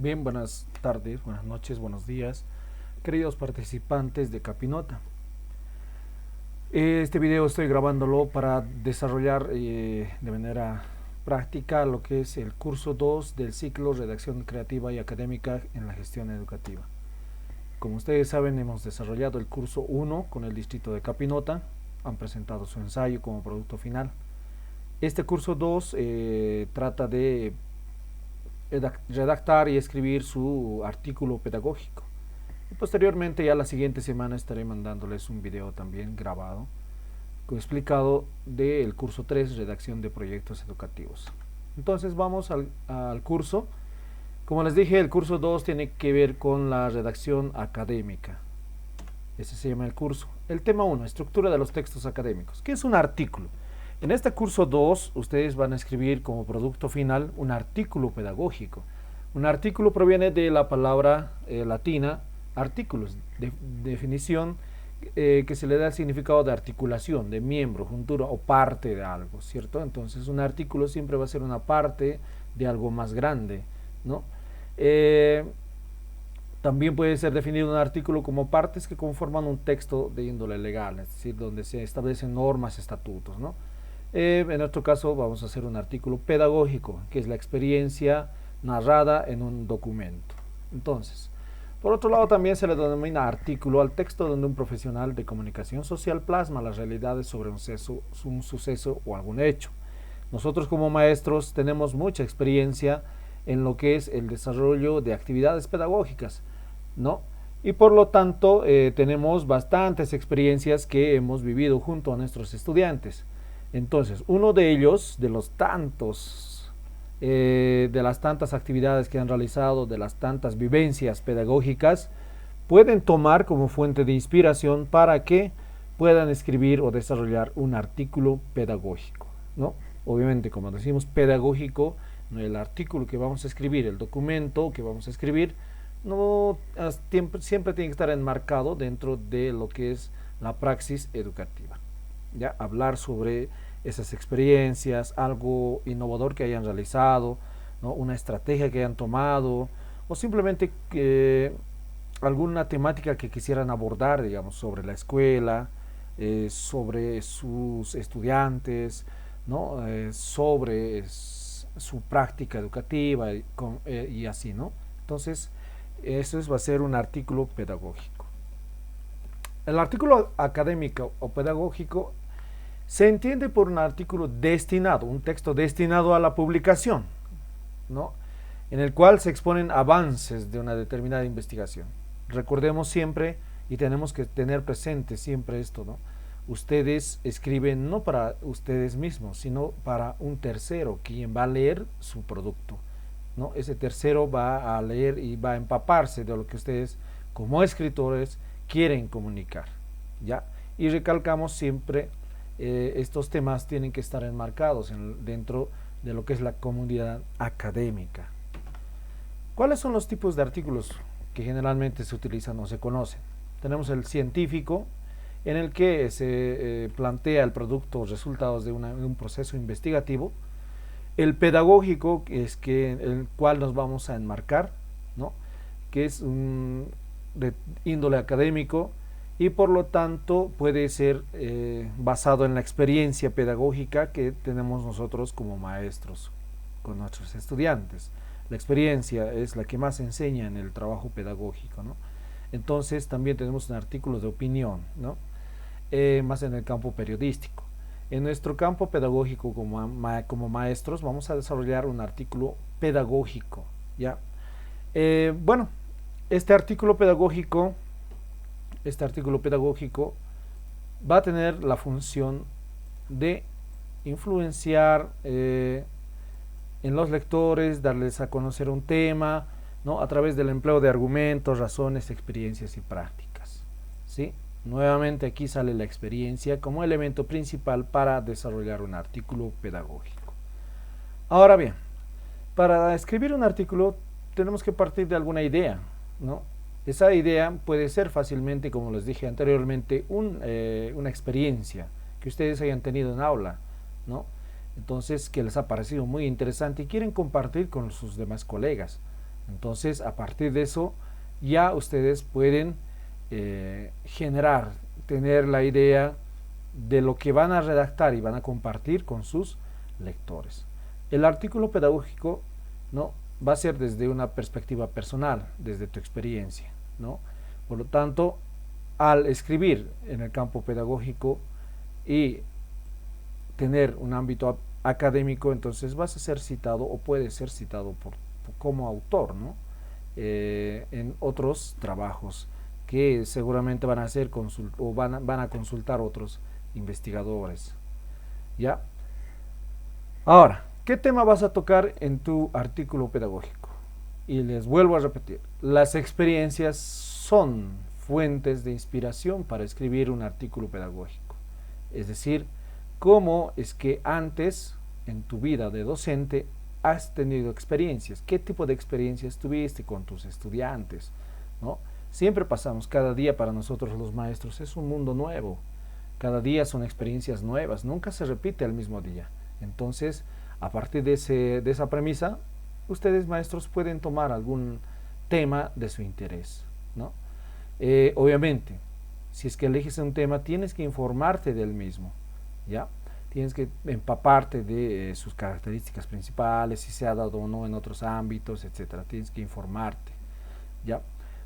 Bien, buenas tardes, buenas noches, buenos días, queridos participantes de Capinota. Este video estoy grabándolo para desarrollar de manera práctica lo que es el curso 2 del ciclo Redacción Creativa y Académica en la Gestión Educativa. Como ustedes saben, hemos desarrollado el curso 1 con el distrito de Capinota, han presentado su ensayo como producto final. Este curso 2 trata de redactar y escribir su artículo pedagógico. Y posteriormente, ya la siguiente semana, estaré mandándoles un video también grabado, explicado del curso 3, redacción de proyectos educativos. Entonces vamos al curso. Como les dije, el curso 2 tiene que ver con la redacción académica. Ese se llama el curso. El tema 1, estructura de los textos académicos. ¿Qué es un artículo? En este curso 2, ustedes van a escribir como producto final un artículo pedagógico. Un artículo proviene de la palabra latina artículos, definición que se le da el significado de articulación, de miembro, juntura o parte de algo, ¿cierto? Entonces un artículo siempre va a ser una parte de algo más grande, ¿no? También puede ser definido un artículo como partes que conforman un texto de índole legal, es decir, donde se establecen normas, estatutos, ¿no? En nuestro caso vamos a hacer un artículo pedagógico, que es la experiencia narrada en un documento. Entonces, por otro lado, también se le denomina artículo al texto donde un profesional de comunicación social plasma las realidades sobre un suceso o algún hecho. Nosotros como maestros tenemos mucha experiencia en lo que es el desarrollo de actividades pedagógicas, ¿no? Y por lo tanto tenemos bastantes experiencias que hemos vivido junto a nuestros estudiantes. Entonces, uno de ellos, de las tantas actividades que han realizado, de las tantas vivencias pedagógicas, pueden tomar como fuente de inspiración para que puedan escribir o desarrollar un artículo pedagógico, ¿no? Obviamente, como decimos pedagógico, el artículo que vamos a escribir, el documento que vamos a escribir, no siempre tiene que estar enmarcado dentro de lo que es la praxis educativa. Ya hablar sobre esas experiencias, algo innovador que hayan realizado, ¿no? Una estrategia que hayan tomado, o simplemente alguna temática que quisieran abordar, digamos, sobre la escuela, sobre sus estudiantes, ¿no? Sobre su práctica educativa y así, ¿no? Entonces, va a ser un artículo pedagógico. El artículo académico o pedagógico se entiende por un artículo destinado, un texto destinado a la publicación, ¿no? En el cual se exponen avances de una determinada investigación. Recordemos siempre y tenemos que tener presente siempre esto, ¿no? Ustedes escriben no para ustedes mismos, sino para un tercero, quien va a leer su producto, ¿no? Ese tercero va a leer y va a empaparse de lo que ustedes como escritores quieren comunicar, ¿ya? Y recalcamos siempre estos temas tienen que estar enmarcados dentro de lo que es la comunidad académica. ¿Cuáles son los tipos de artículos que generalmente se utilizan o se conocen? Tenemos el científico, en el que se plantea el producto o resultados de un proceso investigativo. El pedagógico, que es el cual nos vamos a enmarcar, ¿no? Que es de índole académico y por lo tanto puede ser basado en la experiencia pedagógica que tenemos nosotros como maestros con nuestros estudiantes. La experiencia es la que más enseña en el trabajo pedagógico, ¿no? Entonces también tenemos un artículo de opinión, ¿no? Más en el campo periodístico. En nuestro campo pedagógico como maestros vamos a desarrollar un artículo pedagógico, ¿ya? Bueno, este artículo pedagógico va a tener la función de influenciar en los lectores, darles a conocer un tema, ¿no? A través del empleo de argumentos, razones, experiencias y prácticas, ¿sí? Nuevamente aquí sale la experiencia como elemento principal para desarrollar un artículo pedagógico. Ahora bien, para escribir un artículo tenemos que partir de alguna idea, ¿no? Esa idea puede ser fácilmente, como les dije anteriormente, una experiencia que ustedes hayan tenido en aula, ¿no? Entonces, que les ha parecido muy interesante y quieren compartir con sus demás colegas. Entonces, a partir de eso, ya ustedes pueden generar, tener la idea de lo que van a redactar y van a compartir con sus lectores. El artículo pedagógico, ¿no?, va a ser desde una perspectiva personal, desde tu experiencia, ¿no? Por lo tanto, al escribir en el campo pedagógico y tener un ámbito académico, entonces vas a ser citado o puedes ser citado como autor, ¿no?, en otros trabajos que seguramente van a hacer o van a consultar otros investigadores. ¿Ya? Ahora, ¿qué tema vas a tocar en tu artículo pedagógico? Y les vuelvo a repetir, las experiencias son fuentes de inspiración para escribir un artículo pedagógico. Es decir, cómo es que antes, en tu vida de docente, has tenido experiencias. ¿Qué tipo de experiencias tuviste con tus estudiantes? ¿No? Siempre pasamos, cada día para nosotros los maestros es un mundo nuevo. Cada día son experiencias nuevas, nunca se repite el mismo día. Entonces, a partir de esa premisa, ustedes maestros pueden tomar algún tema de su interés, ¿no? Obviamente, si es que eliges un tema, tienes que informarte del mismo, ¿ya? Tienes que empaparte de sus características principales, si se ha dado o no en otros ámbitos, etcétera. Tienes que informarte, ¿ya?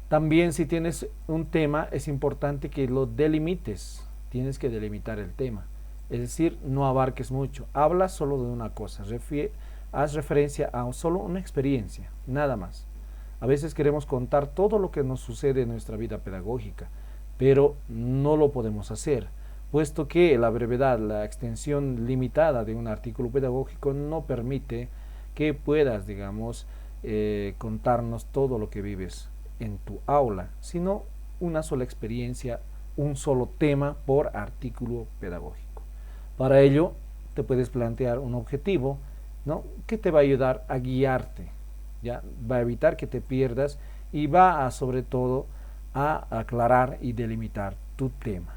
También si tienes un tema, es importante que lo delimites. Tienes que delimitar el tema. Es decir, no abarques mucho. Habla solo de una cosa. Haz referencia a solo una experiencia, nada más. A veces queremos contar todo lo que nos sucede en nuestra vida pedagógica, pero no lo podemos hacer, puesto que la brevedad, la extensión limitada de un artículo pedagógico no permite que puedas, digamos, contarnos todo lo que vives en tu aula, sino una sola experiencia, un solo tema por artículo pedagógico. Para ello, te puedes plantear un objetivo, ¿no?, que te va a ayudar a guiarte, ¿ya? Va a evitar que te pierdas y va a, sobre todo, a aclarar y delimitar tu tema.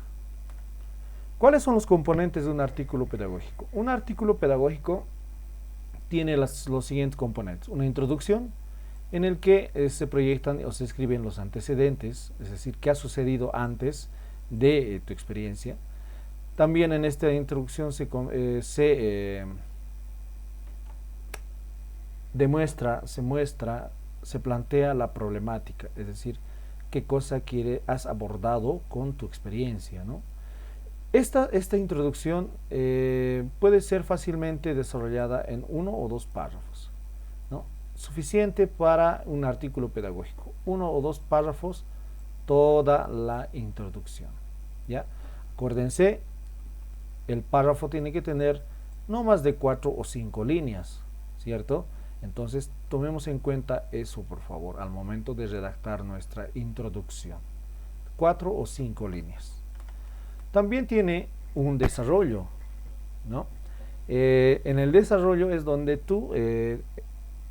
¿Cuáles son los componentes de un artículo pedagógico? Un artículo pedagógico tiene los siguientes componentes. Una introducción, en el que se proyectan o se escriben los antecedentes, es decir, qué ha sucedido antes de tu experiencia. También en esta introducción se plantea la problemática, es decir, qué cosa has abordado con tu experiencia, ¿no? Esta introducción puede ser fácilmente desarrollada en 1 o 2 párrafos, ¿no? Suficiente para un artículo pedagógico, 1 o 2 párrafos, toda la introducción, ¿ya? Acuérdense, el párrafo tiene que tener no más de 4 o 5 líneas, ¿cierto? Entonces, tomemos en cuenta eso, por favor, al momento de redactar nuestra introducción. 4 o 5 líneas. También tiene un desarrollo, ¿no? En el desarrollo es donde tú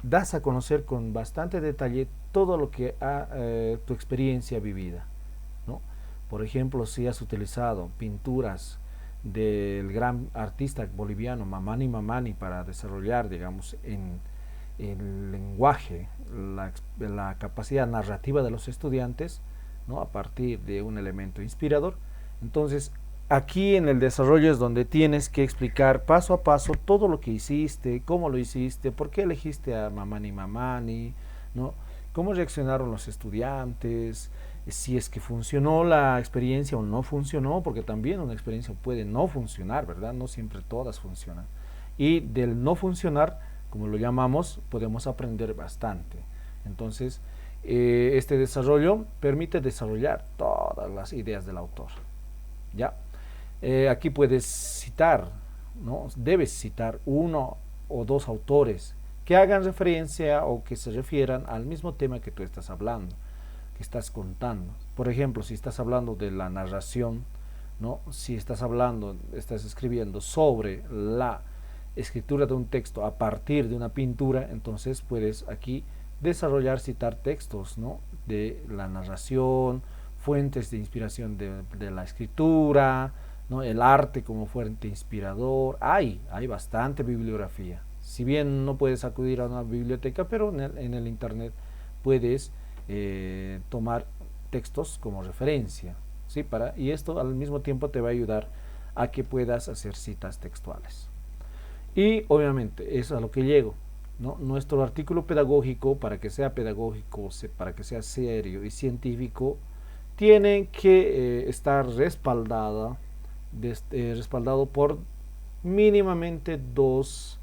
das a conocer con bastante detalle todo lo que tu experiencia vivida, ¿no? Por ejemplo, si has utilizado pinturas del gran artista boliviano Mamani Mamani para desarrollar, digamos, en el lenguaje, la capacidad narrativa de los estudiantes, ¿no?, a partir de un elemento inspirador. Entonces, aquí en el desarrollo es donde tienes que explicar paso a paso todo lo que hiciste, cómo lo hiciste, por qué elegiste a Mamani Mamani, ¿no?, cómo reaccionaron los estudiantes, si es que funcionó la experiencia o no funcionó, porque también una experiencia puede no funcionar, ¿verdad? No siempre todas funcionan. Y del no funcionar, como lo llamamos, podemos aprender bastante. Entonces, este desarrollo permite desarrollar todas las ideas del autor. ¿Ya? Aquí puedes citar, ¿no? Debes citar 1 o 2 autores que hagan referencia o que se refieran al mismo tema que tú estás hablando, que estás contando. Por ejemplo, si estás hablando de la narración, ¿no?, si estás escribiendo sobre la escritura de un texto a partir de una pintura, entonces puedes aquí desarrollar, citar textos, ¿no?, de la narración, fuentes de inspiración de la escritura, ¿no?, el arte como fuente inspirador. Hay bastante bibliografía. Si bien no puedes acudir a una biblioteca, pero en el internet puedes tomar textos como referencia, ¿sí? Y esto al mismo tiempo te va a ayudar a que puedas hacer citas textuales. Y obviamente es a lo que llego, ¿no? Nuestro artículo pedagógico, para que sea pedagógico, para que sea serio y científico, tiene que estar respaldado por mínimamente dos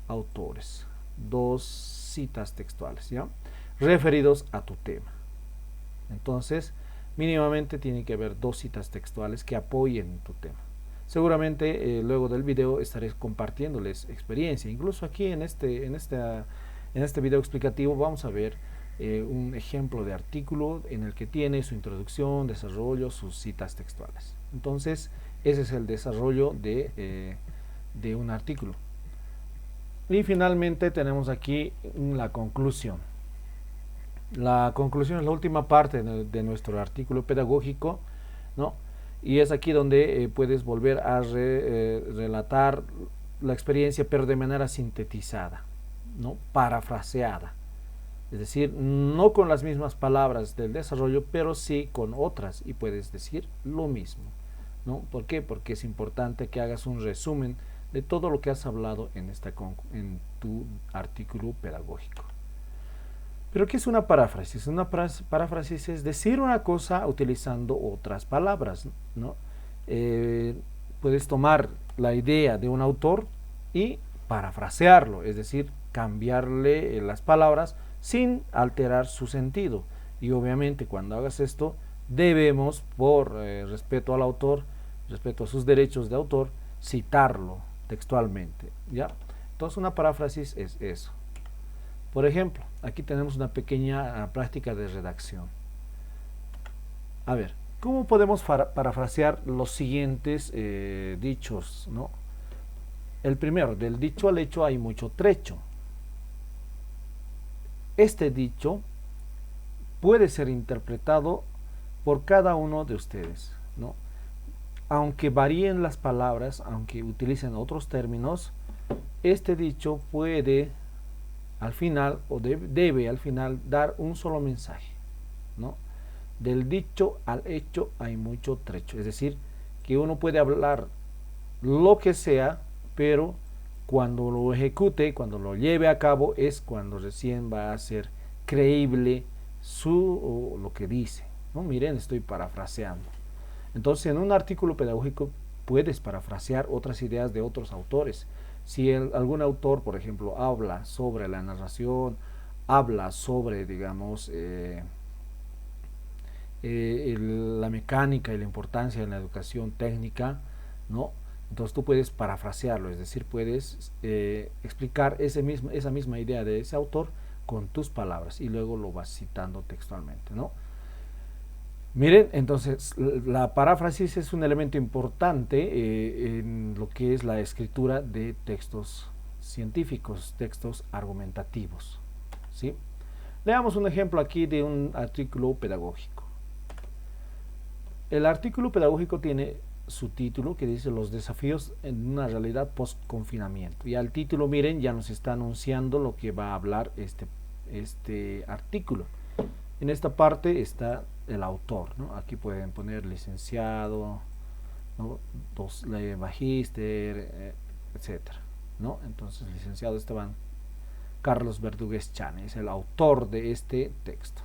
autores, dos citas textuales, ¿ya? Referidos a tu tema. Entonces, mínimamente tiene que haber dos citas textuales que apoyen tu tema. Seguramente luego del video estaré compartiéndoles experiencia. Incluso aquí en este video explicativo vamos a ver un ejemplo de artículo en el que tiene su introducción, desarrollo, sus citas textuales. Entonces, ese es el desarrollo de un artículo. Y finalmente tenemos aquí la conclusión. La conclusión es la última parte de nuestro artículo pedagógico, ¿no? Y es aquí donde puedes volver a relatar la experiencia, pero de manera sintetizada, ¿no? Parafraseada. Es decir, no con las mismas palabras del desarrollo, pero sí con otras, y puedes decir lo mismo, ¿no? ¿Por qué? Porque es importante que hagas un resumen de todo lo que has hablado en tu artículo pedagógico. Pero ¿qué es una paráfrasis? Una paráfrasis es decir una cosa utilizando otras palabras, ¿no? Puedes tomar la idea de un autor y parafrasearlo, es decir, cambiarle las palabras sin alterar su sentido. Y obviamente cuando hagas esto, debemos, por respeto al autor, respeto a sus derechos de autor, citarlo textualmente, ¿ya? Entonces una paráfrasis es eso. Por ejemplo, aquí tenemos una pequeña práctica de redacción. A ver, ¿cómo podemos parafrasear los siguientes dichos, ¿no? El primero, del dicho al hecho hay mucho trecho. Este dicho puede ser interpretado por cada uno de ustedes, ¿no? Aunque varíen las palabras, aunque utilicen otros términos, este dicho puede al final, o debe al final, dar un solo mensaje, ¿no? Del dicho al hecho hay mucho trecho. Es decir, que uno puede hablar lo que sea, pero cuando lo ejecute, cuando lo lleve a cabo, es cuando recién va a ser creíble lo que dice, ¿no? Miren, estoy parafraseando. Entonces, en un artículo pedagógico puedes parafrasear otras ideas de otros autores. Si algún autor, por ejemplo, habla sobre la narración, habla sobre, digamos, la mecánica y la importancia de la educación técnica, ¿no? Entonces tú puedes parafrasearlo, es decir, puedes explicar esa misma idea de ese autor con tus palabras y luego lo vas citando textualmente, ¿no? Miren, entonces la paráfrasis es un elemento importante en lo que es la escritura de textos científicos, textos argumentativos, ¿sí? Leamos un ejemplo aquí de un artículo pedagógico. El artículo pedagógico tiene su título que dice los desafíos en una realidad post-confinamiento. Y al título, miren, ya nos está anunciando lo que va a hablar este artículo. En esta parte está el autor, ¿no? Aquí pueden poner licenciado, ¿no? Magíster, etcétera, ¿no? Entonces, licenciado Esteban Carlos Verdugues Chane es el autor de este texto.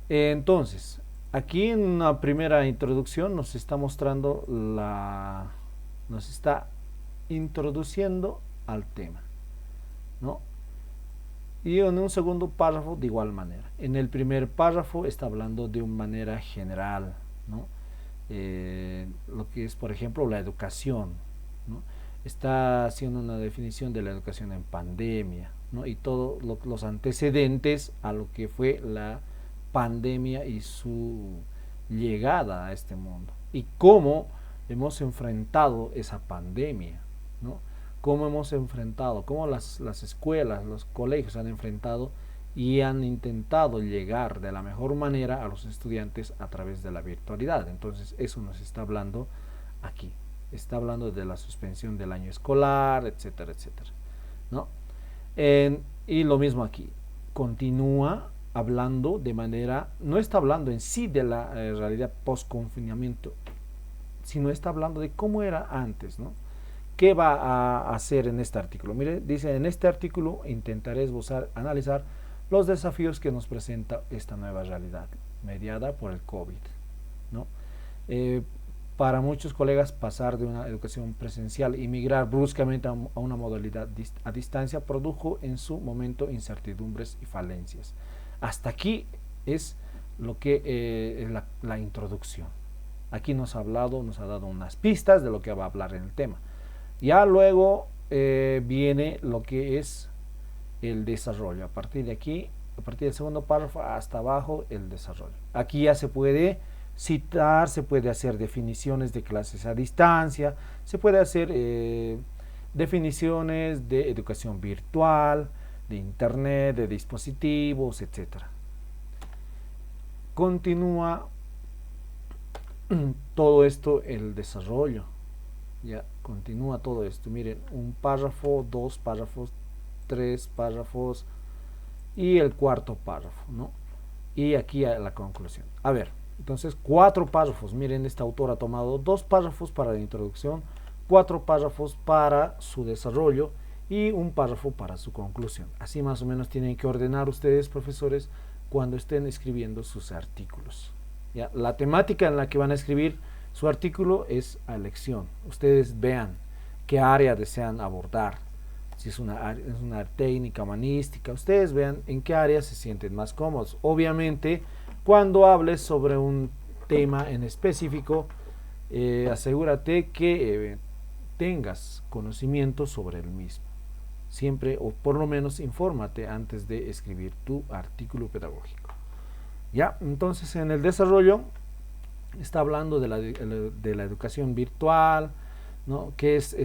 Entonces, aquí en una primera introducción nos está mostrando nos está introduciendo al tema, ¿no? Y en un segundo párrafo de igual manera. En el primer párrafo está hablando de una manera general, ¿no? Lo que es, por ejemplo, la educación, ¿no? Está haciendo una definición de la educación en pandemia, ¿no? Y todos los antecedentes a lo que fue la pandemia y su llegada a este mundo. Y cómo hemos enfrentado esa pandemia, ¿no? Cómo hemos enfrentado, cómo las escuelas, los colegios han enfrentado y han intentado llegar de la mejor manera a los estudiantes a través de la virtualidad. Entonces eso nos está hablando aquí. Está hablando de la suspensión del año escolar, etcétera, etcétera, ¿no? Y lo mismo aquí. Continúa hablando de manera, no está hablando en sí de la realidad post-confinamiento, sino está hablando de cómo era antes, ¿no? ¿Qué va a hacer en este artículo? Mire, dice, en este artículo intentaré esbozar, analizar los desafíos que nos presenta esta nueva realidad, mediada por el COVID, ¿no? Para muchos colegas, pasar de una educación presencial y migrar bruscamente a una modalidad a distancia produjo en su momento incertidumbres y falencias. Hasta aquí es lo que es la introducción. Aquí nos ha hablado, nos ha dado unas pistas de lo que va a hablar en el tema. Ya luego viene lo que es el desarrollo. A partir de aquí, a partir del segundo párrafo hasta abajo, el desarrollo. Aquí ya se puede citar, se puede hacer definiciones de clases a distancia, se puede hacer definiciones de educación virtual, de internet, de dispositivos, etcétera. Continúa todo esto, el desarrollo. Ya continúa todo esto. Miren, un párrafo, dos párrafos, tres párrafos y el cuarto párrafo, ¿no? Y aquí la conclusión. A ver, entonces 4 párrafos. Miren, este autor ha tomado 2 párrafos para la introducción, 4 párrafos para su desarrollo y un párrafo para su conclusión. Así más o menos tienen que ordenar ustedes, profesores, cuando estén escribiendo sus artículos. ¿Ya? La temática en la que van a escribir su artículo es a elección. Ustedes vean qué área desean abordar. Si es una técnica humanística, ustedes vean en qué área se sienten más cómodos. Obviamente, cuando hables sobre un tema en específico, asegúrate que tengas conocimiento sobre el mismo. Siempre, o por lo menos, infórmate antes de escribir tu artículo pedagógico. Ya, entonces en el desarrollo está hablando de la educación virtual, ¿no? Que es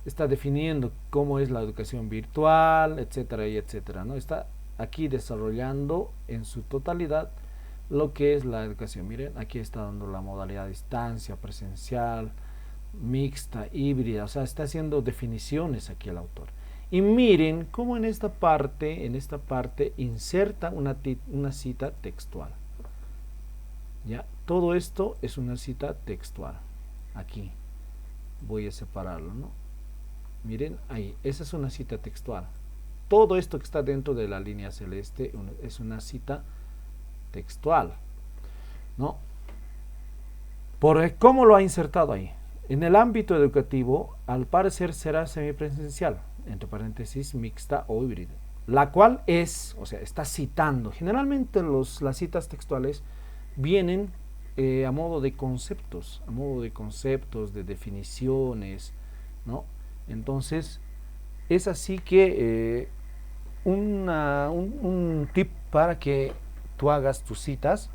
está definiendo cómo es la educación virtual, etcétera y etcétera, ¿no? Está aquí desarrollando en su totalidad lo que es la educación. Miren, aquí está dando la modalidad a distancia, presencial, mixta, híbrida, o sea, está haciendo definiciones aquí el autor. Y miren cómo en esta parte inserta una cita textual. Ya, todo esto es una cita textual. Aquí voy a separarlo, ¿no? Miren ahí, esa es una cita textual. Todo esto que está dentro de la línea celeste es una cita textual, ¿no? ¿Cómo lo ha insertado ahí? En el ámbito educativo, al parecer será semipresencial, entre paréntesis, mixta o híbrida, la cual es, o sea, está citando. Generalmente las citas textuales vienen a modo de conceptos, de definiciones, ¿no? Entonces, es así que un tip para que tú hagas tus citas,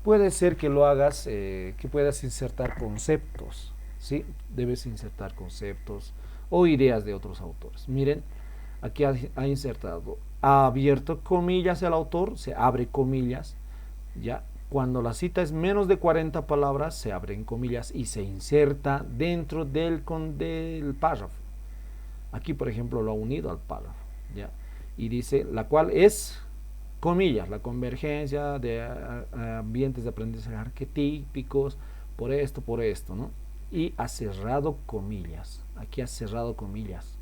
puede ser que lo hagas, que puedas insertar conceptos, ¿sí? Debes insertar conceptos o ideas de otros autores. Miren, aquí ha insertado, ha abierto comillas el autor, se abre comillas, ya. Cuando la cita es menos de 40 palabras, se abren comillas y se inserta dentro del párrafo. Aquí, por ejemplo, lo ha unido al párrafo, ¿ya? Y dice, la cual es, comillas, la convergencia de ambientes de aprendizaje arquetípicos, por esto, ¿no? Y ha cerrado comillas. Aquí ha cerrado comillas.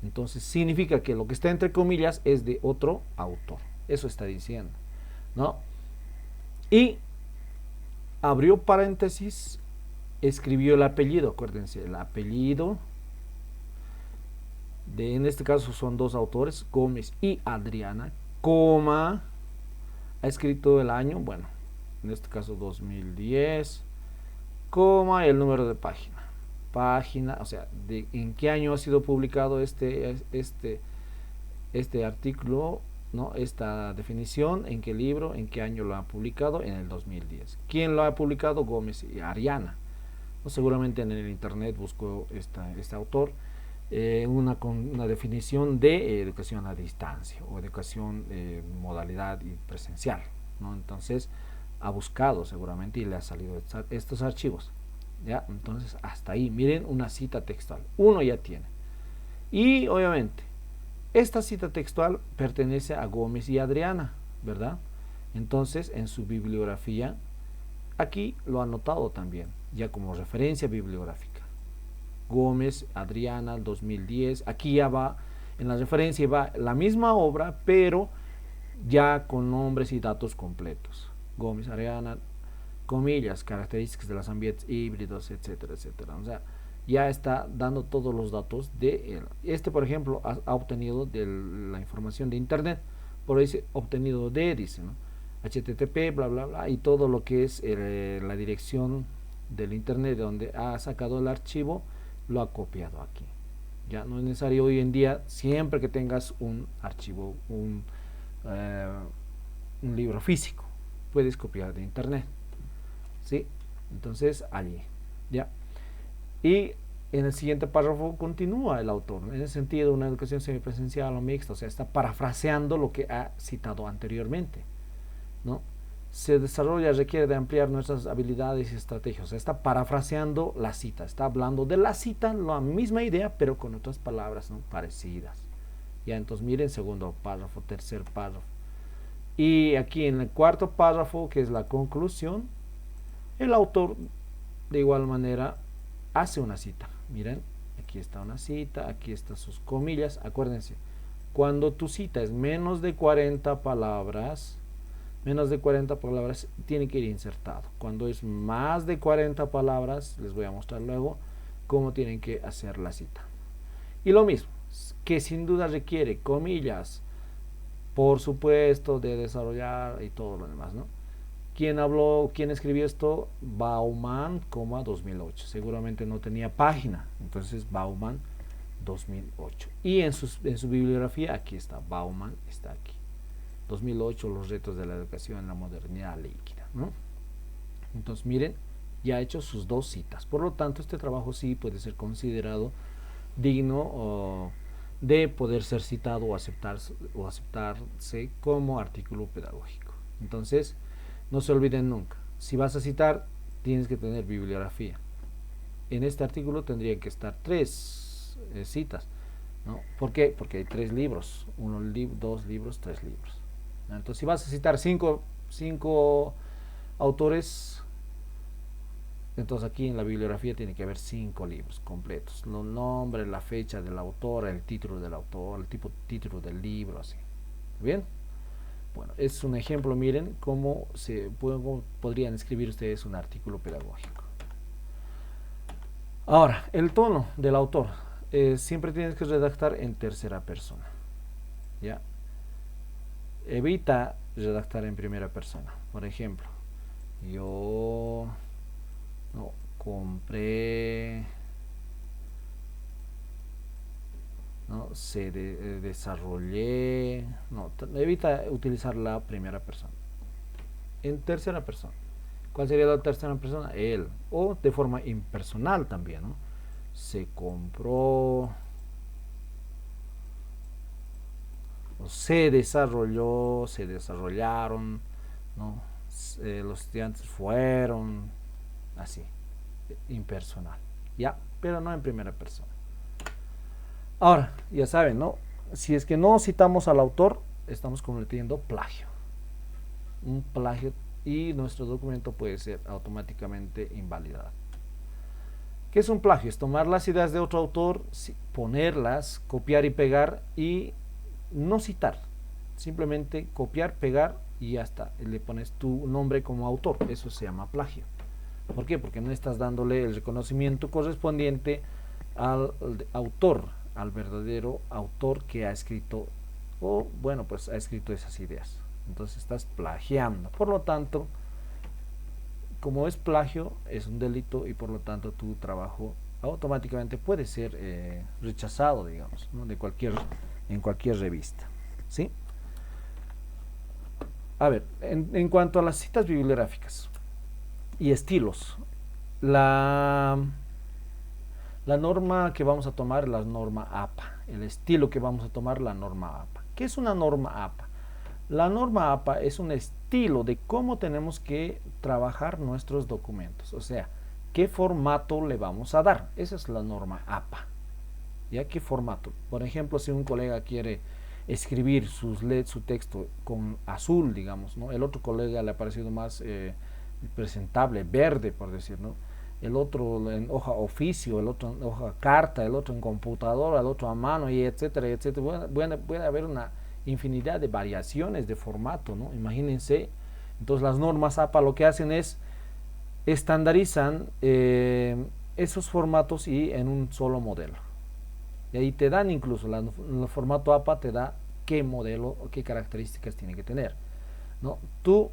Entonces, significa que lo que está entre comillas es de otro autor. Eso está diciendo, ¿no? Y abrió paréntesis, escribió el apellido, acuérdense, el apellido en este caso son 2 autores, Gómez y Adriana, coma, ha escrito el año, bueno, en este caso 2010, coma, el número de página, o sea, en qué año ha sido publicado este artículo, ¿no? Esta definición, en qué libro, en qué año lo ha publicado, en el 2010. ¿Quién lo ha publicado? Gómez y Ariana. ¿No? Seguramente en el internet buscó este autor una definición de educación a distancia o educación modalidad presencial, ¿no? Entonces ha buscado seguramente y le ha salido estos archivos, ¿ya? Entonces hasta ahí, miren, una cita textual, uno ya tiene. Y obviamente Esta cita textual pertenece a Gómez y Adriana, ¿verdad? Entonces, en su bibliografía, aquí lo ha anotado también, ya como referencia bibliográfica. Gómez, Adriana, 2010, aquí ya va, en la referencia va la misma obra, pero ya con nombres y datos completos. Gómez, Adriana, comillas, características de los ambientes híbridos, etcétera, etcétera. O sea, ya está dando todos los datos de él. Este, por ejemplo, ha obtenido de la información de internet, por ahí obtenido de, dice, ¿no? HTTP, bla, bla, bla, y todo lo que es la dirección del internet de donde ha sacado el archivo, lo ha copiado aquí. Ya no es necesario hoy en día, siempre que tengas un archivo, un libro físico, puedes copiar de internet, ¿sí? Entonces, allí, ya. Y en el siguiente párrafo continúa el autor, en ese sentido, una educación semipresencial o mixta, o sea, está parafraseando lo que ha citado anteriormente, ¿no? Se desarrolla, requiere de ampliar nuestras habilidades y estrategias, o sea, está parafraseando la cita, está hablando de la cita, la misma idea, pero con otras palabras, ¿no?, parecidas. Ya, entonces miren, segundo párrafo, tercer párrafo. Y aquí en el cuarto párrafo, que es la conclusión, el autor de igual manera hace una cita. Miren, aquí está una cita, aquí están sus comillas. Acuérdense, cuando tu cita es menos de 40 palabras, tiene que ir insertado. Cuando es más de 40 palabras, les voy a mostrar luego cómo tienen que hacer la cita. Y lo mismo, que sin duda requiere comillas, por supuesto, de desarrollar y todo lo demás, ¿no? ¿Quién escribió esto? Bauman, 2008. Seguramente no tenía página, entonces Bauman 2008. Y en su bibliografía, aquí está, Bauman está aquí. 2008, los retos de la educación en la modernidad líquida, ¿no? Entonces, miren, ya ha hecho sus dos citas. Por lo tanto, este trabajo sí puede ser considerado digno de poder ser citado o aceptarse como artículo pedagógico. Entonces, no se olviden nunca, si vas a citar, tienes que tener bibliografía. En este artículo tendrían que estar 3 citas, ¿no? ¿Por qué? Porque hay 3 libros, 2 libros, 3 libros. Entonces, si vas a citar 5 autores, entonces aquí en la bibliografía tiene que haber 5 libros completos, los nombres, la fecha del autor, el título del autor, el título del libro, así. ¿Bien? Bueno, es un ejemplo, miren cómo podrían escribir ustedes un artículo pedagógico. Ahora, el tono del autor. Siempre tienes que redactar en tercera persona, ¿ya? Evita redactar en primera persona. Por ejemplo, yo compré, desarrollé, evita utilizar la primera persona. En tercera persona, ¿cuál sería la tercera persona? Él, o de forma impersonal también, ¿no? Se compró, o se desarrolló, se desarrollaron, ¿no? Los estudiantes fueron, así, impersonal, ya, pero no en primera persona. Ahora, ya saben, ¿no? Si es que no citamos al autor, estamos cometiendo plagio. Un plagio, y nuestro documento puede ser automáticamente invalidado. ¿Qué es un plagio? Es tomar las ideas de otro autor, ponerlas, copiar y pegar, y no citar. Simplemente copiar, pegar y ya está. Le pones tu nombre como autor. Eso se llama plagio. ¿Por qué? Porque no estás dándole el reconocimiento correspondiente al autor, al verdadero autor que ha escrito, o bueno, pues ha escrito esas ideas. Entonces estás plagiando. Por lo tanto, como es plagio, es un delito, y por lo tanto tu trabajo automáticamente puede ser rechazado, digamos, ¿no? En cualquier revista, ¿sí? A ver, en cuanto a las citas bibliográficas y estilos, la norma que vamos a tomar es la norma APA. El estilo que vamos a tomar, la norma APA. ¿Qué es una norma APA? La norma APA es un estilo de cómo tenemos que trabajar nuestros documentos. O sea, qué formato le vamos a dar. Esa es la norma APA. ¿Ya? ¿Qué formato? Por ejemplo, si un colega quiere escribir su texto con azul, digamos, ¿no? El otro colega le ha parecido más presentable, verde, por decir, ¿no? El otro en hoja oficio, el otro en hoja carta, el otro en computadora, el otro a mano, y etcétera, etcétera. Puede haber una infinidad de variaciones de formato, ¿no? Imagínense. Entonces las normas APA lo que hacen es estandarizan esos formatos y en un solo modelo. Y ahí te dan incluso, el formato APA te da qué modelo o qué características tiene que tener, ¿no? Tú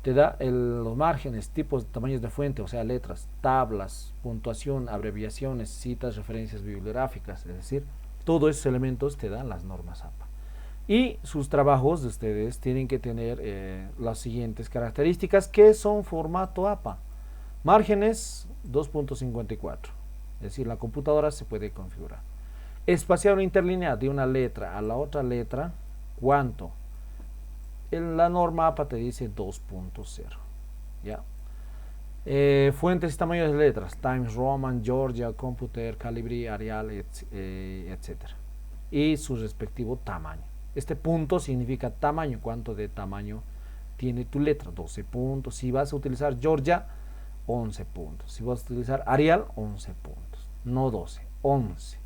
te da los márgenes, tipos, tamaños de fuente, o sea, letras, tablas, puntuación, abreviaciones, citas, referencias bibliográficas, es decir, todos esos elementos te dan las normas APA. Y sus trabajos de ustedes tienen que tener las siguientes características, que son formato APA. Márgenes 2.54, es decir, la computadora se puede configurar. Espaciado interlineal de una letra a la otra letra, ¿cuánto? En la norma APA te dice 2.0. ¿Ya? Fuentes y tamaños de letras: Times Roman, Georgia, Computer, Calibri, Arial, etc. Y su respectivo tamaño. Este punto significa tamaño. ¿Cuánto de tamaño tiene tu letra? 12 puntos. Si vas a utilizar Georgia, 11 puntos. Si vas a utilizar Arial, 11 puntos. No 12, 11.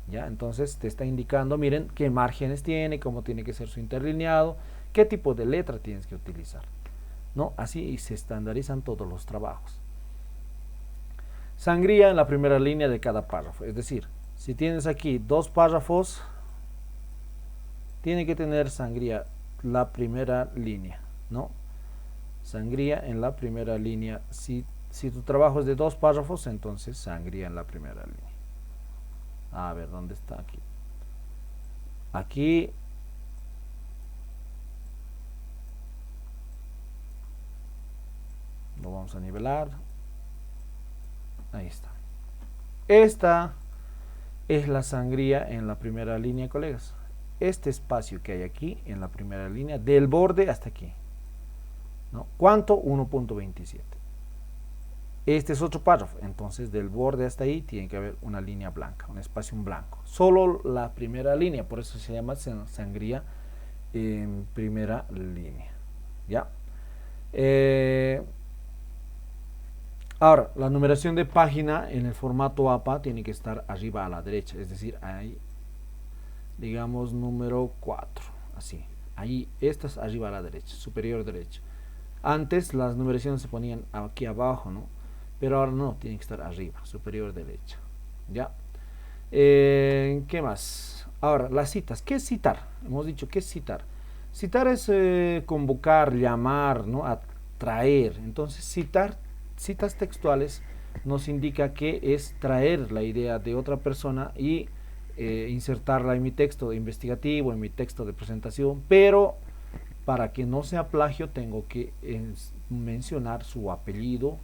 ¿Ya? Entonces te está indicando, miren, qué márgenes tiene, cómo tiene que ser su interlineado, qué tipo de letra tienes que utilizar, ¿no? Así se estandarizan todos los trabajos. Sangría en la primera línea de cada párrafo, es decir, si tienes aquí dos párrafos, tiene que tener sangría la primera línea, ¿no? Sangría en la primera línea. Si tu trabajo es de dos párrafos, entonces sangría en la primera línea. A ver, ¿dónde está aquí? Aquí lo vamos a nivelar. Ahí está. Esta es la sangría en la primera línea, colegas. Este espacio que hay aquí en la primera línea, del borde hasta aquí, ¿no? ¿Cuánto? 1.27. Este es otro párrafo, entonces del borde hasta ahí tiene que haber una línea blanca, un espacio en blanco. Solo la primera línea, por eso se llama sangría en primera línea. ¿Ya? Ahora, la numeración de página en el formato APA tiene que estar arriba a la derecha, es decir, ahí, digamos, número 4, así. Ahí, esta es arriba a la derecha, superior derecha. Antes las numeraciones se ponían aquí abajo, ¿no? Pero ahora no, tiene que estar arriba, superior derecha. ¿Ya? ¿Qué más? Ahora, las citas. ¿Qué es citar? Hemos dicho, ¿qué es citar? Citar es convocar, llamar, ¿no? Atraer. Entonces, citas textuales nos indica que es traer la idea de otra persona y insertarla en mi texto investigativo, en mi texto de presentación, pero para que no sea plagio tengo que mencionar su apellido,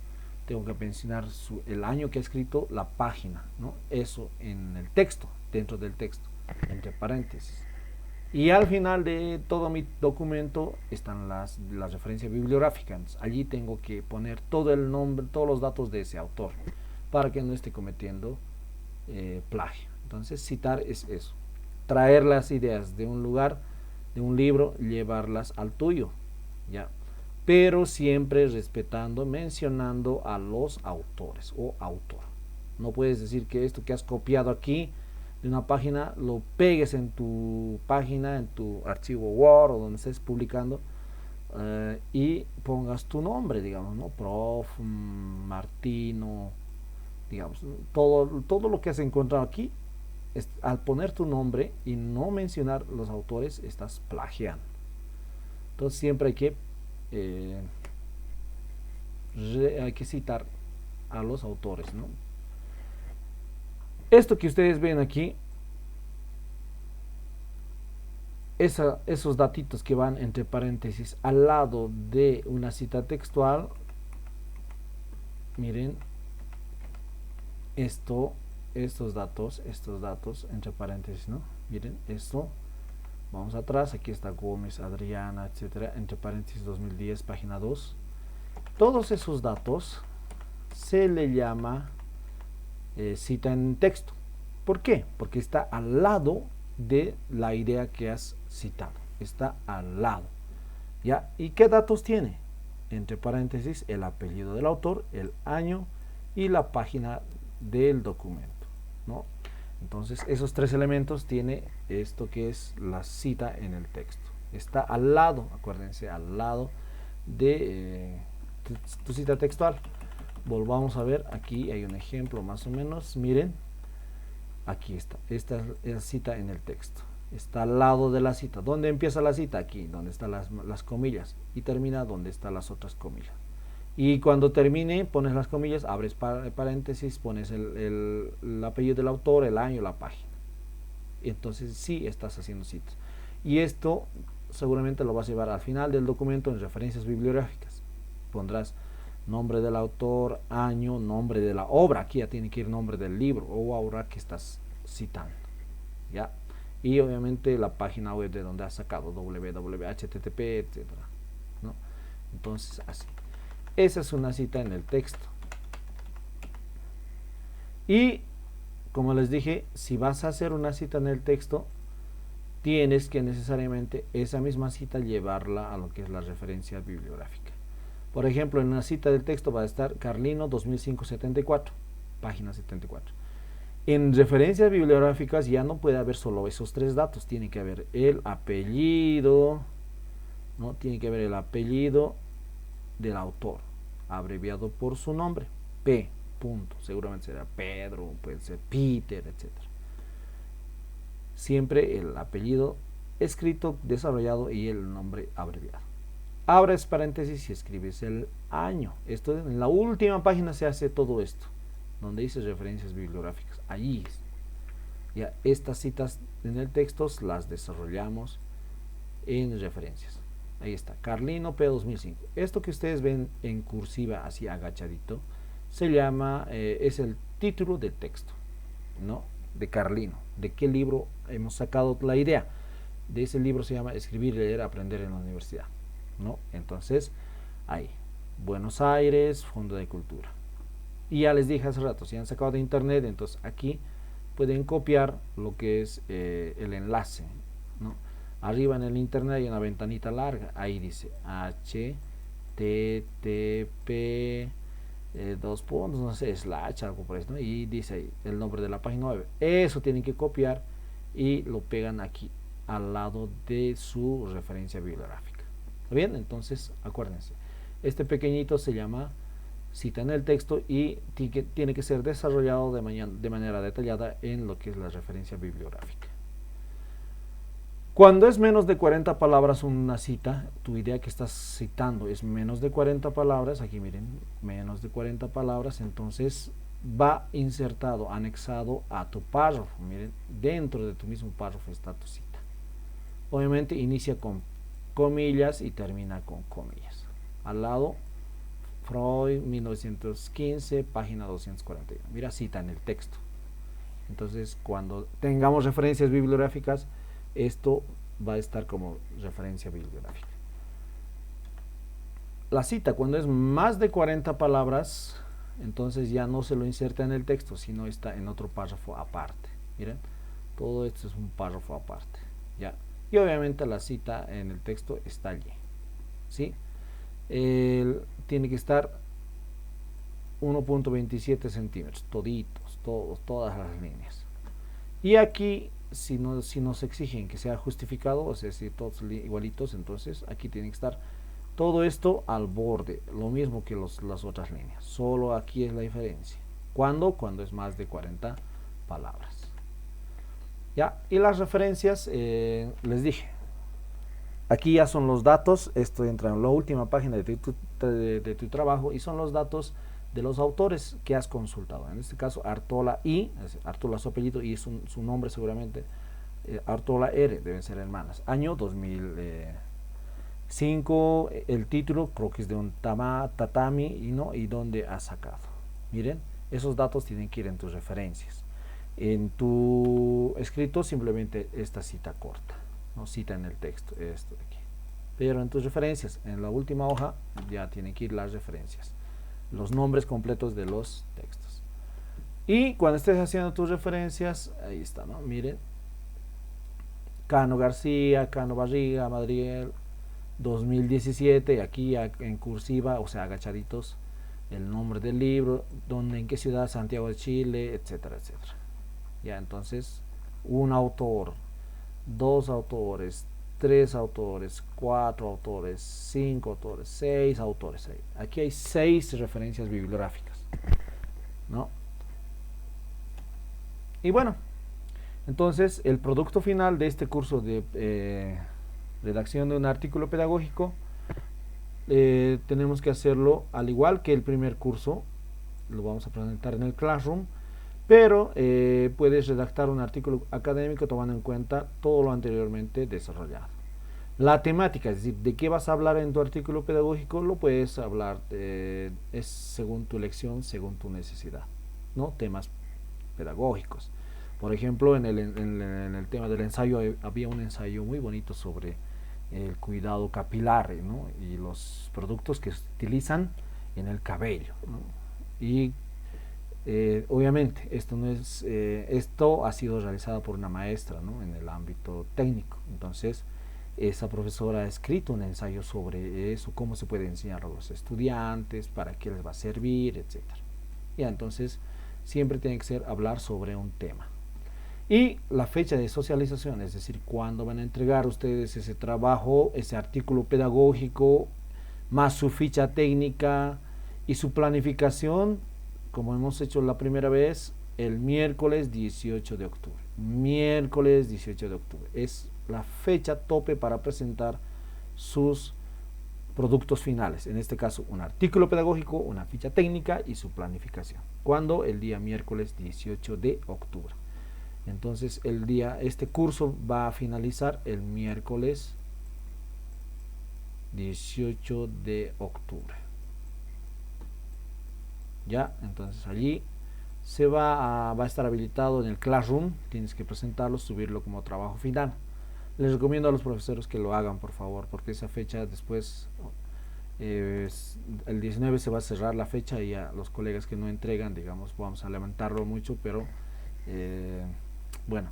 tengo que mencionar el año que ha escrito, la página, ¿no? Eso en el texto, dentro del texto, entre paréntesis. Y al final de todo mi documento están las referencias bibliográficas. Allí tengo que poner todo el nombre, todos los datos de ese autor, para que no esté cometiendo plagio. Entonces, citar es eso: traer las ideas de un lugar, de un libro, llevarlas al tuyo, ¿ya? Pero siempre respetando, mencionando a los autores o autor. No puedes decir que esto que has copiado aquí de una página lo pegues en tu página, en tu archivo Word o donde estés publicando, y pongas tu nombre, digamos, ¿no? Prof. Martino, digamos, todo lo que has encontrado aquí, al poner tu nombre y no mencionar los autores, estás plagiando. Entonces siempre hay que citar a los autores, ¿no? Esto que ustedes ven aquí, esos datitos que van entre paréntesis al lado de una cita textual, miren, estos datos entre paréntesis, ¿no? Miren, esto, vamos atrás, aquí está Gómez, Adriana, etcétera, entre paréntesis 2010, página 2. Todos esos datos se le llama cita en texto. ¿Por qué? Porque está al lado de la idea que has citado. Está al lado. ¿Ya? ¿Y qué datos tiene? Entre paréntesis, el apellido del autor, el año y la página del documento, ¿no? Entonces, esos tres elementos tiene esto que es la cita en el texto. Está al lado, acuérdense, al lado de tu cita textual. Volvamos a ver, aquí hay un ejemplo más o menos, miren, aquí está, esta es la cita en el texto. Está al lado de la cita. ¿Dónde empieza la cita? Aquí, donde están las comillas, y termina donde están las otras comillas. Y cuando termine, pones las comillas, abres paréntesis, pones el apellido del autor, el año, la página. Y entonces sí estás haciendo citas. Y esto seguramente lo vas a llevar al final del documento en referencias bibliográficas. Pondrás nombre del autor, año, nombre de la obra. Aquí ya tiene que ir nombre del libro o obra que estás citando. ¿Ya? Y obviamente la página web de donde has sacado, www.http, etc. ¿no? Entonces, así. Esa es una cita en el texto. Y, como les dije, si vas a hacer una cita en el texto, tienes que necesariamente esa misma cita llevarla a lo que es la referencia bibliográfica. Por ejemplo, en una cita del texto va a estar Carlino 2005-74, página 74. En referencias bibliográficas ya no puede haber solo esos tres datos, tiene que haber el apellido, ¿no? Tiene que haber el apellido del autor, abreviado por su nombre, P, punto, seguramente será Pedro, puede ser Peter, etc. Siempre el apellido escrito, desarrollado y el nombre abreviado. Abres paréntesis y escribes el año. Esto en la última página se hace todo esto, donde dice referencias bibliográficas. Allí es. Ya estas citas en el texto las desarrollamos en referencias. Ahí está, Carlino P 2005. Esto que ustedes ven en cursiva así agachadito se llama, es el título del texto, ¿no? De Carlino. ¿De qué libro hemos sacado la idea? De ese libro se llama Escribir, Leer, Aprender en la Universidad, ¿no? Entonces, ahí, Buenos Aires, Fondo de Cultura. Y ya les dije hace rato, si han sacado de internet, entonces aquí pueden copiar lo que es el enlace, ¿no? Arriba en el internet hay una ventanita larga, ahí dice http dos puntos, no sé, slash, algo por eso, ¿no? Y dice ahí el nombre de la página web. Eso tienen que copiar y lo pegan aquí al lado de su referencia bibliográfica. ¿Está bien? Entonces, acuérdense, este pequeñito se llama cita en el texto y tiene que ser desarrollado de manera detallada en lo que es la referencia bibliográfica. Cuando es menos de 40 palabras una cita, tu idea que estás citando es menos de 40 palabras, aquí miren, menos de 40 palabras, entonces va insertado, anexado a tu párrafo, miren, dentro de tu mismo párrafo está tu cita. Obviamente inicia con comillas y termina con comillas. Al lado, Freud, 1915, página 241. Mira, cita en el texto. Entonces, cuando tengamos referencias bibliográficas, esto va a estar como referencia bibliográfica. La cita, cuando es más de 40 palabras, entonces ya no se lo inserta en el texto, sino está en otro párrafo aparte. Miren, todo esto es un párrafo aparte, ¿ya? Y obviamente la cita en el texto está allí, ¿sí? Tiene que estar 1.27 centímetros, toditos, todas las líneas. Y aquí, si nos exigen que sea justificado, o sea, si todos igualitos, entonces aquí tiene que estar todo esto al borde, lo mismo que las otras líneas. Solo aquí es la diferencia. ¿Cuándo? Cuando es más de 40 palabras. Ya, y las referencias, les dije, aquí ya son los datos, esto entra en la última página de tu trabajo y son los datos de los autores que has consultado. En este caso, Artola I, Artola su apellido y su nombre seguramente, Artola R, deben ser hermanas. Año 2005, el título creo que es de un tatami y dónde has sacado. Miren, esos datos tienen que ir en tus referencias. En tu escrito simplemente esta cita corta, no cita en el texto, esto de aquí. Pero en tus referencias, en la última hoja, ya tienen que ir las referencias, los nombres completos de los textos. Y cuando estés haciendo tus referencias, ahí está, ¿no? Miren, Cano García, Cano Barriga, Madriel, 2017, aquí en cursiva, o sea, agachaditos, el nombre del libro, donde, en qué ciudad, Santiago de Chile, etcétera, etcétera. Ya, entonces, un autor, dos autores, tres autores, cuatro autores, cinco autores, seis autores. Aquí hay 6 referencias bibliográficas, ¿no? Y bueno, entonces el producto final de este curso de redacción de un artículo pedagógico, tenemos que hacerlo al igual que el primer curso, lo vamos a presentar en el Classroom, pero puedes redactar un artículo académico tomando en cuenta todo lo anteriormente desarrollado. La temática, es decir, de qué vas a hablar en tu artículo pedagógico, lo puedes hablar, es según tu elección, según tu necesidad, ¿no? Temas pedagógicos. Por ejemplo, en el tema del ensayo había un ensayo muy bonito sobre el cuidado capilar, ¿no? Y los productos que se utilizan en el cabello, ¿no? Y obviamente esto ha sido realizado por una maestra, ¿no? En el ámbito técnico. Entonces esa profesora ha escrito un ensayo sobre eso, cómo se puede enseñar a los estudiantes, para qué les va a servir, etcétera. Ya, entonces siempre tiene que ser hablar sobre un tema. Y la fecha de socialización, es decir, cuándo van a entregar ustedes ese trabajo, ese artículo pedagógico, más su ficha técnica y su planificación, como hemos hecho la primera vez, el miércoles 18 de octubre. Miércoles 18 de octubre es la fecha tope para presentar sus productos finales, en este caso un artículo pedagógico, una ficha técnica y su planificación. ¿Cuándo? El día miércoles 18 de octubre. Entonces este curso va a finalizar el miércoles 18 de octubre. Ya, entonces allí se va a estar habilitado en el Classroom, tienes que presentarlo, subirlo como trabajo final. Les recomiendo a los profesores que lo hagan, por favor, porque esa fecha después, el 19 se va a cerrar la fecha y a los colegas que no entregan, digamos, vamos a levantarlo mucho, pero bueno,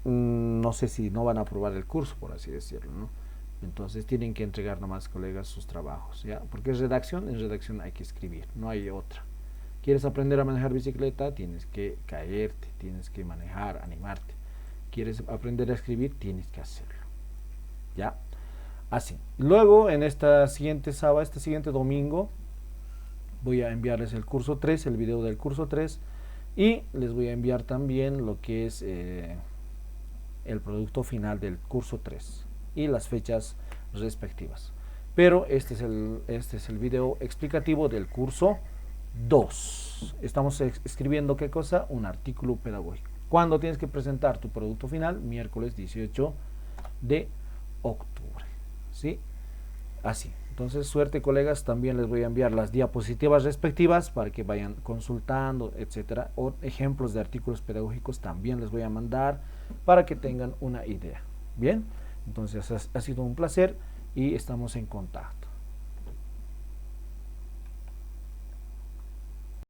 no sé si no van a aprobar el curso, por así decirlo, ¿no? Entonces tienen que entregar nomás, colegas, sus trabajos, ¿ya? Porque es redacción, en redacción hay que escribir, no hay otra. ¿Quieres aprender a manejar bicicleta? Tienes que caerte, tienes que manejar, animarte. ¿Quieres aprender a escribir? Tienes que hacerlo, ¿ya? Así. Luego, en esta siguiente sábado, este siguiente domingo, voy a enviarles el curso 3, el video del curso 3, y les voy a enviar también lo que es el producto final del curso 3 y las fechas respectivas. Pero este es el video explicativo del curso 2. Estamos escribiendo, ¿qué cosa? Un artículo pedagógico. ¿Cuándo tienes que presentar tu producto final? Miércoles 18 de octubre. ¿Sí? Así. Entonces, suerte, colegas. También les voy a enviar las diapositivas respectivas para que vayan consultando, etcétera. O ejemplos de artículos pedagógicos también les voy a mandar para que tengan una idea. Bien, entonces ha sido un placer y estamos en contacto.